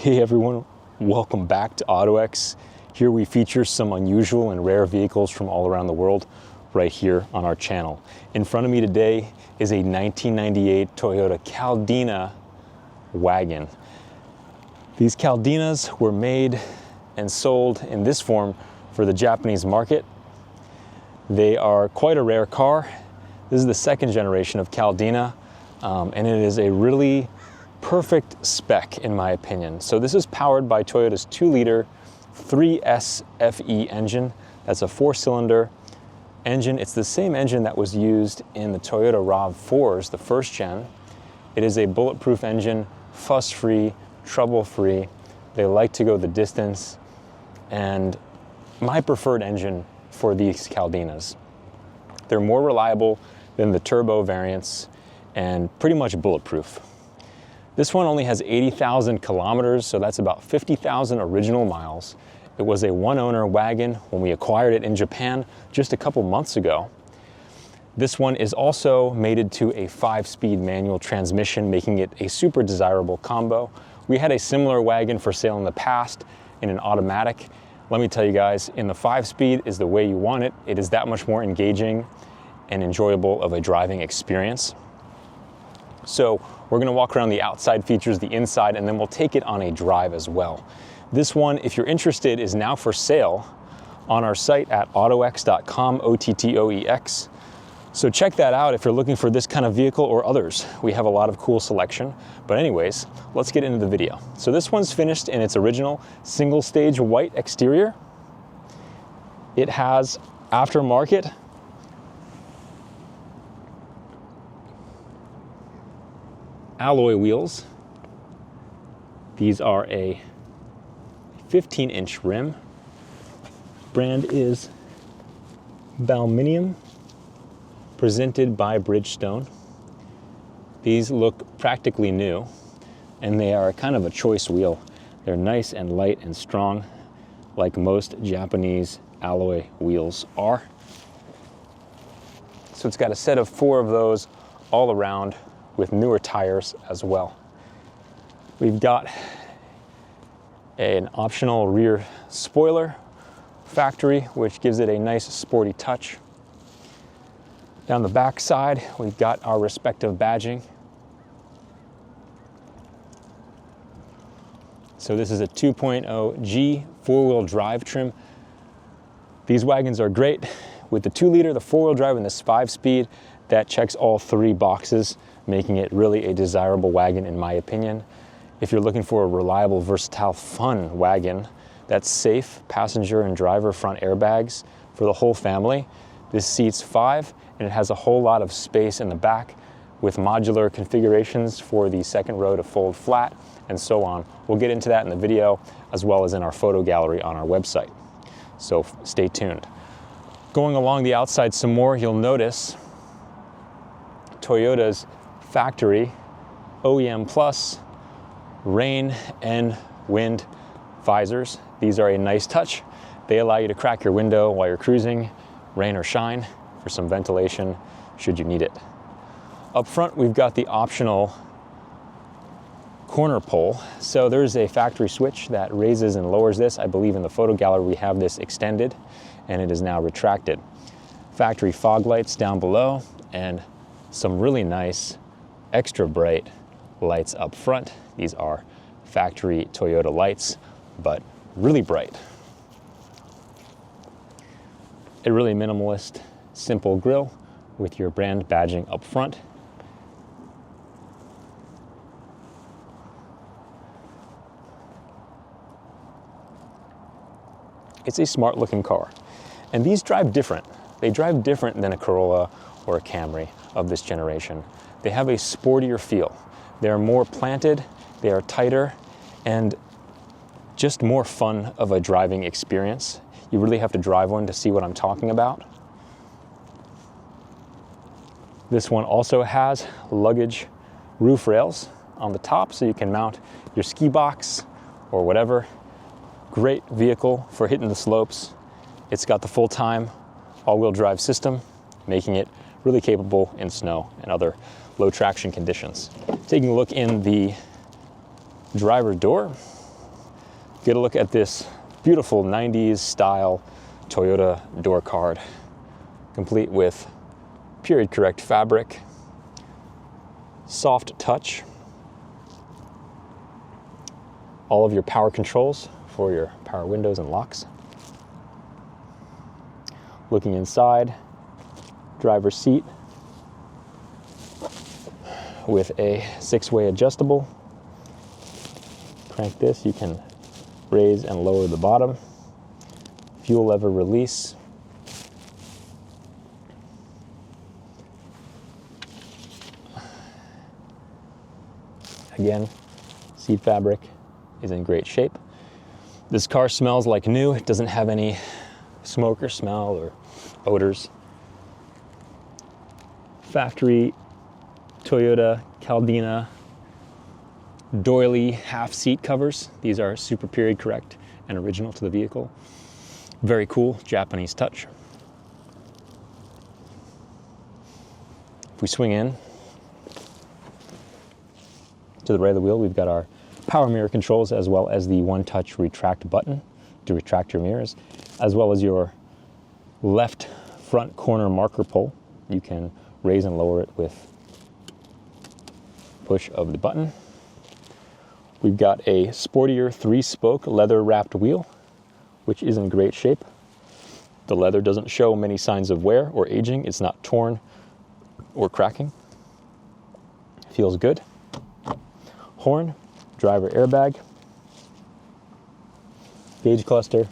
Hey everyone, welcome back to Ottoex. Here we feature some unusual and rare vehicles from all around the world right here on our channel. In front of me today is a 1998 Toyota Caldina wagon. These Caldinas were made and sold in this form for the Japanese market. They are quite a rare car. This is the second generation of Caldina, and it is a really perfect spec in my opinion. So this is powered by Toyota's 2-liter 3S FE engine. That's a 4-cylinder engine. It's the same engine that was used in the Toyota RAV4s, the first gen. It is a bulletproof engine, fuss-free, trouble-free. They like to go the distance, and my preferred engine for these Caldinas. They're more reliable than the turbo variants and pretty much bulletproof. This one only has 80,000 kilometers, so that's about 50,000 original miles. It was a one-owner wagon when we acquired it in Japan just a couple months ago. This one is also mated to a 5-speed manual transmission, making it a super desirable combo. We had a similar wagon for sale in the past in an automatic. Let me tell you guys, in the 5-speed is the way you want it. It is that much more engaging and enjoyable of a driving experience. So we're gonna walk around the outside features, the inside, and then we'll take it on a drive as well. This one, if you're interested, is now for sale on our site at ottoex.com, O-T-T-O-E-X. So check that out if you're looking for this kind of vehicle or others. We have a lot of cool selection. But anyways, let's get into the video. So this one's finished in its original single-stage white exterior. It has aftermarket alloy wheels. These are a 15-inch rim. Brand is Balminium, presented by Bridgestone. These look practically new, and they are kind of a choice wheel. They're nice and light and strong, like most Japanese alloy wheels are. So it's got a set of 4 of those all around, with newer tires as well. We've got an optional rear spoiler factory, which gives it a nice sporty touch. Down the back side, we've got our respective badging. So this is a 2.0G 4-wheel drive trim. These wagons are great. With the 2-liter, the 4-wheel drive, and this 5-speed, that checks all 3 boxes, making it really a desirable wagon in my opinion. If you're looking for a reliable, versatile, fun wagon that's safe, passenger and driver front airbags for the whole family, this seats 5, and it has a whole lot of space in the back with modular configurations for the second row to fold flat and so on. We'll get into that in the video as well as in our photo gallery on our website. So stay tuned. Going along the outside some more, you'll notice Toyota's factory OEM Plus rain and wind visors. These are a nice touch. They allow you to crack your window while you're cruising, rain or shine, for some ventilation should you need it. Up front, we've got the optional corner pole. So there's a factory switch that raises and lowers this. I believe in the photo gallery we have this extended, and it is now retracted. Factory fog lights down below, and some really nice extra bright lights up front. These are factory Toyota lights, but really bright. A really minimalist, simple grille with your brand badging up front. It's a smart looking car, and these drive different. They drive different than a Corolla or a Camry of this generation. They have a sportier feel. They are more planted, they are tighter, and just more fun of a driving experience. You really have to drive one to see what I'm talking about. This one also has luggage roof rails on the top, so you can mount your ski box or whatever. Great vehicle for hitting the slopes. It's got the full-time all-wheel drive system, making it really capable in snow and other low traction conditions. Taking a look in the driver door, Get a look at this beautiful 90s style Toyota door card, complete with period correct fabric, soft touch, all of your power controls for your power windows and locks. Looking inside, driver's seat with a 6-way adjustable. Crank this, you can raise and lower the bottom. Fuel lever release. Again, seat fabric is in great shape. This car smells like new. It doesn't have any smoke or smell or odors. Factory Toyota Caldina doily half seat covers. These are super period correct and original to the vehicle. Very cool Japanese touch. If we swing in to the right of the wheel, we've got our power mirror controls as well as the one-touch retract button to retract your mirrors, as well as your left front corner marker pull. You can raise and lower it with push of the button. We've got a sportier 3-spoke leather wrapped wheel, which is in great shape. The leather doesn't show many signs of wear or aging. It's not torn or cracking. Feels good. Horn, driver airbag, gauge cluster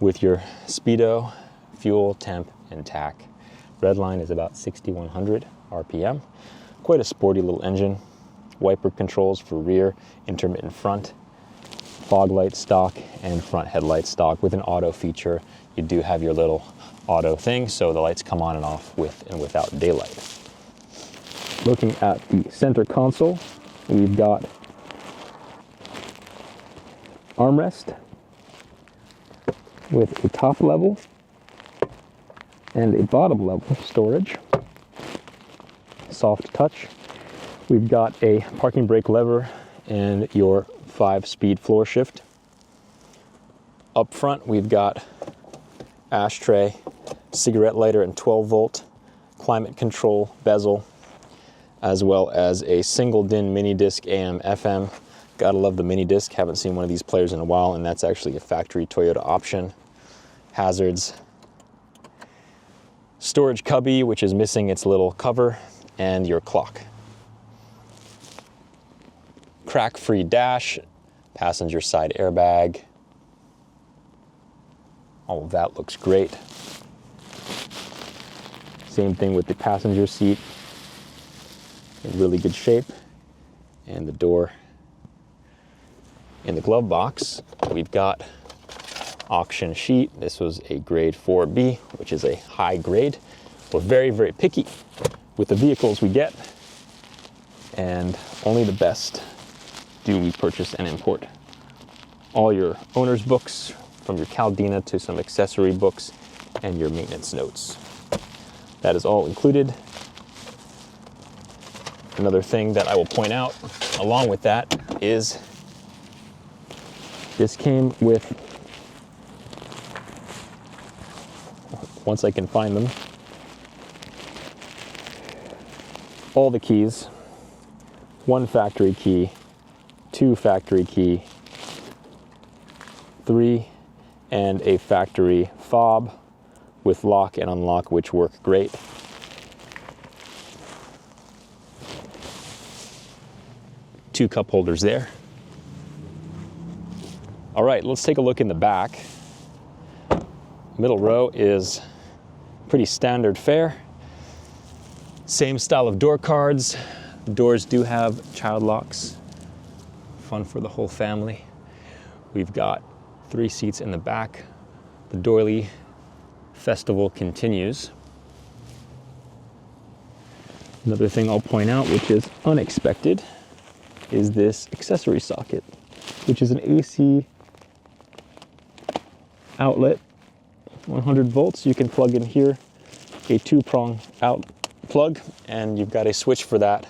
with your speedo, fuel, temp, and tack. Red line is about 6,100 RPM. Quite a sporty little engine. Wiper controls for rear, intermittent front, fog light stock, and front headlight stock with an auto feature. You do have your little auto thing, so the lights come on and off with and without daylight. Looking at the center console, we've got armrest with a top level and a bottom level storage. Soft touch. We've got a parking brake lever and your 5-speed floor shift. Up front, we've got ashtray, cigarette lighter, and 12-volt climate control bezel, as well as a single DIN mini disc AM FM. Gotta love the mini disc. Haven't seen one of these players in a while, and that's actually a factory Toyota option. Hazards. Storage cubby, which is missing its little cover, and your clock. Crack-free dash, passenger side airbag. All of that looks great. Same thing with the passenger seat. In really good shape. And the door. In the glove box, we've got auction sheet. This was a grade 4B, which is a high grade. We're very, very picky with the vehicles we get, and only the best do we purchase and import. All your owner's books, from your Caldina to some accessory books, and your maintenance notes. That is all included. Another thing that I will point out along with that is this came with, once I can find them, all the keys, 1 factory key, 2 factory key, 3, and a factory fob with lock and unlock, which work great. Two cup holders there. All right, let's take a look in the back. Middle row is pretty standard fare. Same style of door cards. The doors do have child locks. Fun for the whole family. We've got 3 seats in the back. The doily festival continues. Another thing I'll point out, which is unexpected, is this accessory socket, which is an AC outlet, 100 volts. You can plug in here a 2-prong out plug, and you've got a switch for that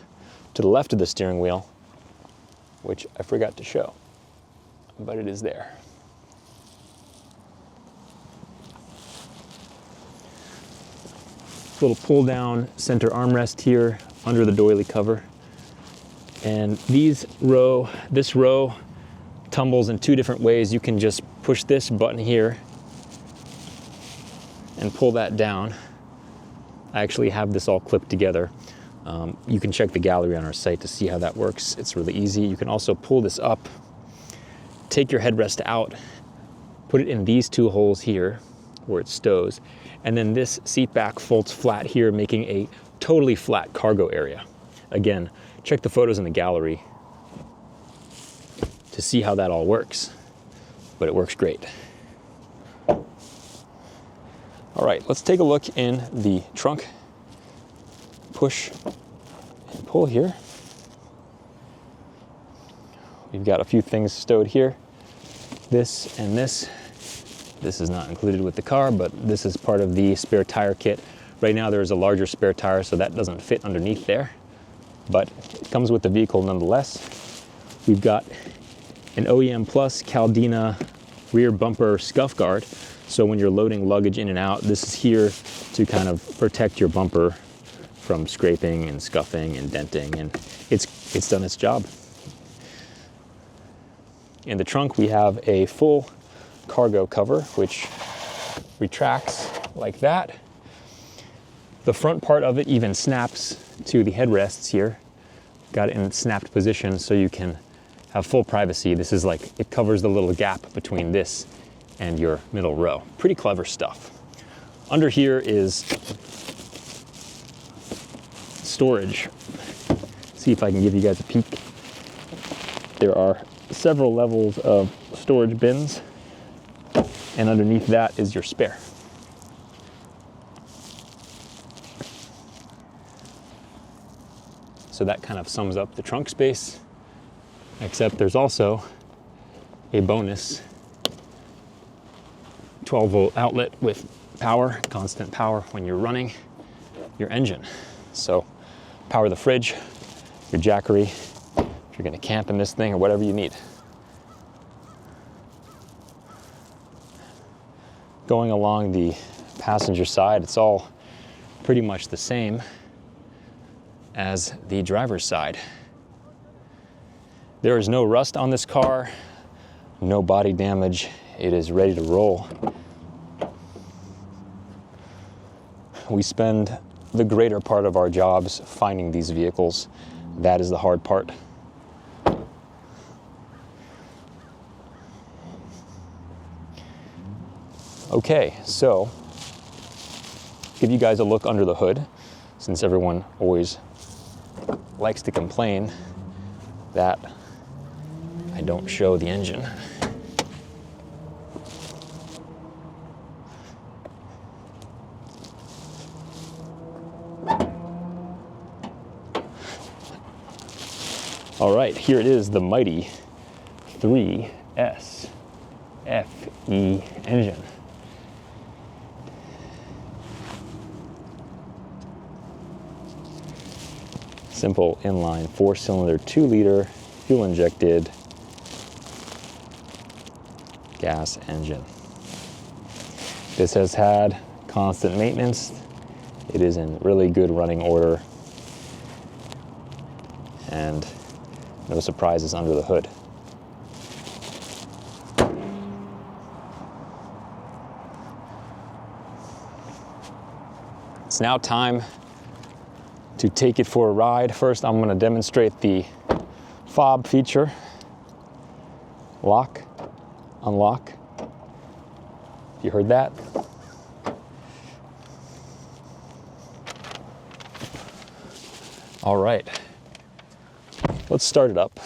to the left of the steering wheel, which I forgot to show. but it is there. Little pull down center armrest here under the doily cover. And this row tumbles in two different ways. You can just push this button here and pull that down. I actually have this all clipped together. You can check the gallery on our site to see how that works. It's really easy. You can also pull this up, take your headrest out, put it in these two holes here where it stows, and then this seat back folds flat here, making a totally flat cargo area. Again, check the photos in the gallery to see how that all works, but it works great. All right, let's take a look in the trunk. Push and pull here. We've got a few things stowed here. This and this. This is not included with the car, but this is part of the spare tire kit. Right now there is a larger spare tire, so that doesn't fit underneath there, but it comes with the vehicle nonetheless. We've got an OEM Plus Caldina rear bumper scuff guard. So when you're loading luggage in and out, this is here to kind of protect your bumper from scraping and scuffing and denting, and it's done its job. In the trunk, we have a full cargo cover, which retracts like that. The front part of it even snaps to the headrests here. Got it in snapped position so you can have full privacy. This is like, it covers the little gap between this and your middle row. Pretty clever stuff. Under here is storage. See if I can give you guys a peek. There are several levels of storage bins, and underneath that is your spare. So that kind of sums up the trunk space, except there's also a bonus 12-volt outlet with power, constant power when you're running your engine. So power the fridge, your jackery, if you're gonna camp in this thing or whatever you need. Going along the passenger side, it's all pretty much the same as the driver's side. There is no rust on this car, no body damage. It is ready to roll. We spend the greater part of our jobs finding these vehicles. That is the hard part. Okay, so give you guys a look under the hood, since everyone always likes to complain that I don't show the engine. All right, here it is, the mighty 3S FE engine. Simple inline 4-cylinder 2-liter fuel injected gas engine. This has had constant maintenance. It is in really good running order, and no surprises under the hood. It's now time to take it for a ride. First, I'm going to demonstrate the fob feature. Lock, unlock. You heard that? All right, let's start it up.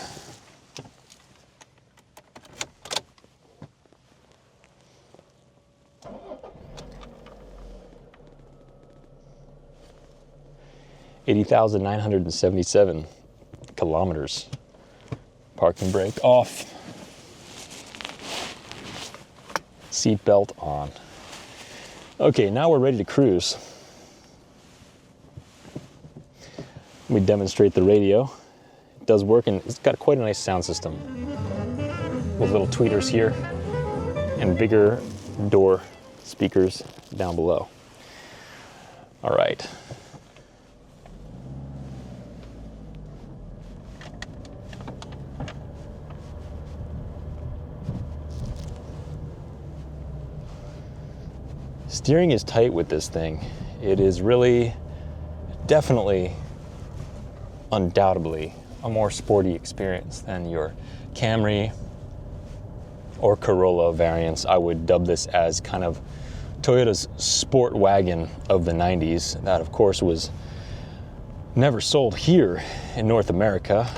$80,977 kilometers. Parking brake off. Seat belt on. Okay, now we're ready to cruise. Let me demonstrate the radio. It does work, and it's got quite a nice sound system. with little tweeters here and bigger door speakers down below. All right. Steering is tight with this thing. It is really, definitely, undoubtedly a more sporty experience than your Camry or Corolla variants. I would dub this as kind of Toyota's sport wagon of the 90s. That, of course, was never sold here in North America.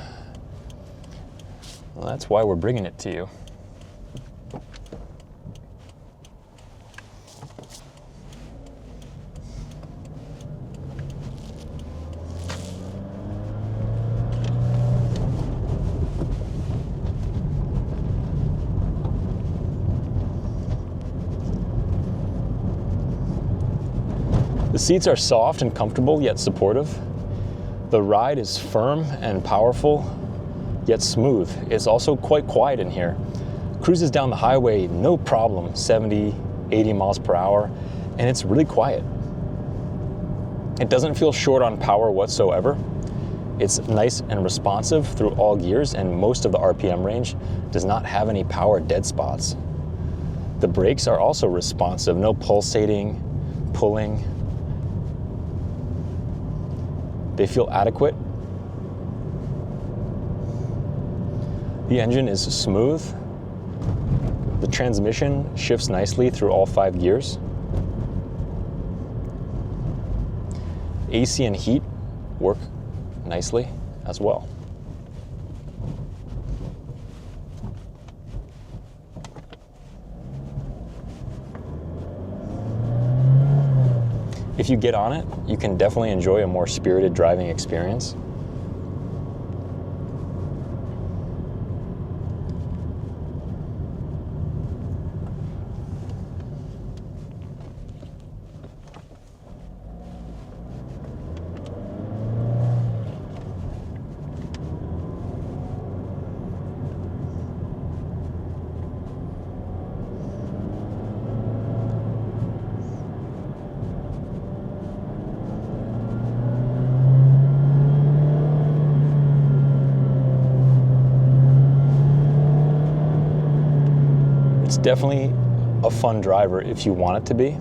Well, that's why we're bringing it to you. The seats are soft and comfortable, yet supportive. The ride is firm and powerful, yet smooth. It's also quite quiet in here. Cruises down the highway, no problem, 70, 80 miles per hour, and it's really quiet. It doesn't feel short on power whatsoever. It's nice and responsive through all gears, and most of the RPM range does not have any power dead spots. The brakes are also responsive, no pulsating, pulling. They feel adequate. The engine is smooth. The transmission shifts nicely through all 5 gears. AC and heat work nicely as well. If you get on it, you can definitely enjoy a more spirited driving experience. It's definitely a fun driver if you want it to be.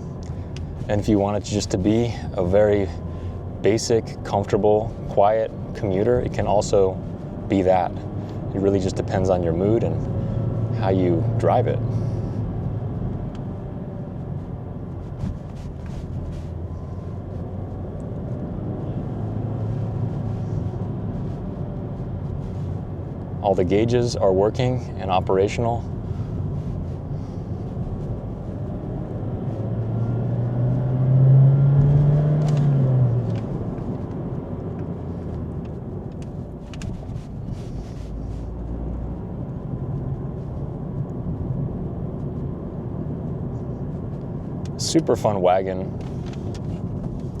And if you want it just to be a very basic, comfortable, quiet commuter, it can also be that. It really just depends on your mood and how you drive it. All the gauges are working and operational. Super fun wagon.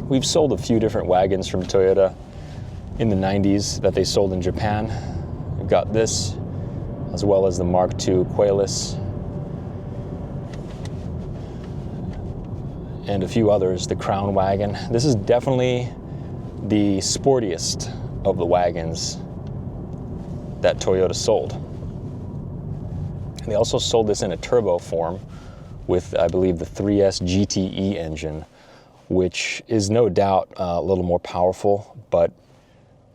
We've sold a few different wagons from Toyota in the 90s that they sold in Japan. We've got this, as well as the Mark II Qualis, and a few others, the Crown wagon. This is definitely the sportiest of the wagons that Toyota sold. And they also sold this in a turbo form with, I believe, the 3S GTE engine, which is no doubt a little more powerful, but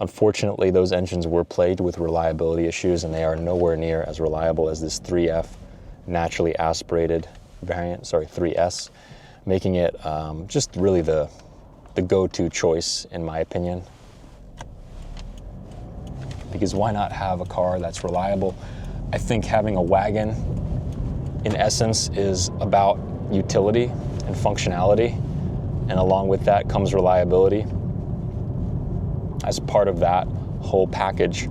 unfortunately those engines were plagued with reliability issues, and they are nowhere near as reliable as this 3F naturally aspirated variant, 3S, making it just really the go-to choice, in my opinion. Because why not have a car that's reliable? I think having a wagon, in essence, is about utility and functionality, and along with that comes reliability. As part of that whole package,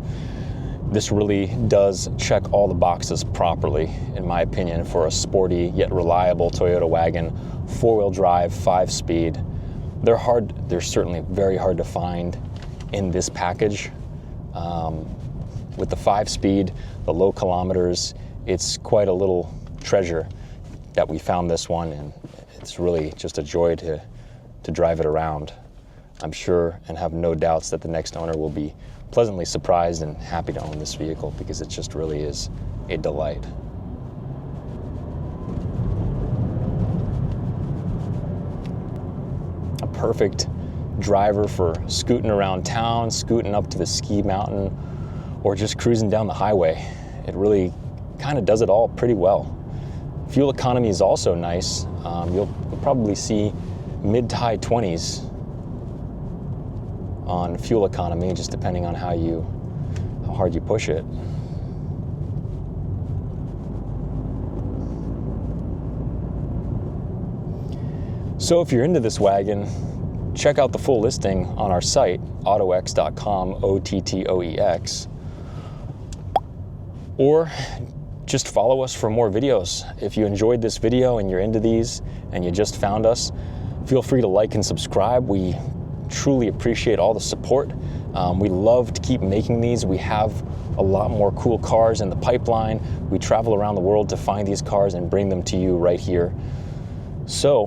this really does check all the boxes properly, in my opinion, for a sporty yet reliable Toyota wagon, 4-wheel drive, 5-speed. They're certainly very hard to find in this package. With the 5-speed, the low kilometers, it's quite a little treasure that we found this one, and it's really just a joy to drive it around. I'm sure and have no doubts that the next owner will be pleasantly surprised and happy to own this vehicle, because it just really is a delight. A perfect driver for scooting around town, scooting up to the ski mountain, or just cruising down the highway. It really kind of does it all pretty well. Fuel economy is also nice. You'll probably see mid to high 20s on fuel economy, just depending on how hard you push it. So if you're into this wagon, check out the full listing on our site, ottoex.com, Ottoex, or just follow us for more videos. If you enjoyed this video and you're into these and you just found us, feel free to like and subscribe. We truly appreciate all the support. We love to keep making these. We have a lot more cool cars in the pipeline. We travel around the world to find these cars and bring them to you right here. So,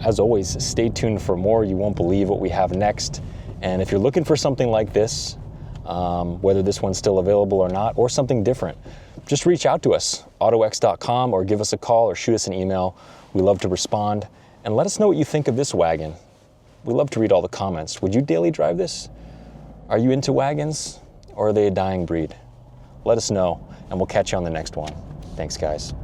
as always, stay tuned for more. You won't believe what we have next. And if you're looking for something like this, whether this one's still available or not, or something different, just reach out to us, ottoex.com, or give us a call or shoot us an email. We love to respond. And let us know what you think of this wagon. We love to read all the comments. Would you daily drive this? Are you into wagons, or are they a dying breed? Let us know, and we'll catch you on the next one. Thanks, guys.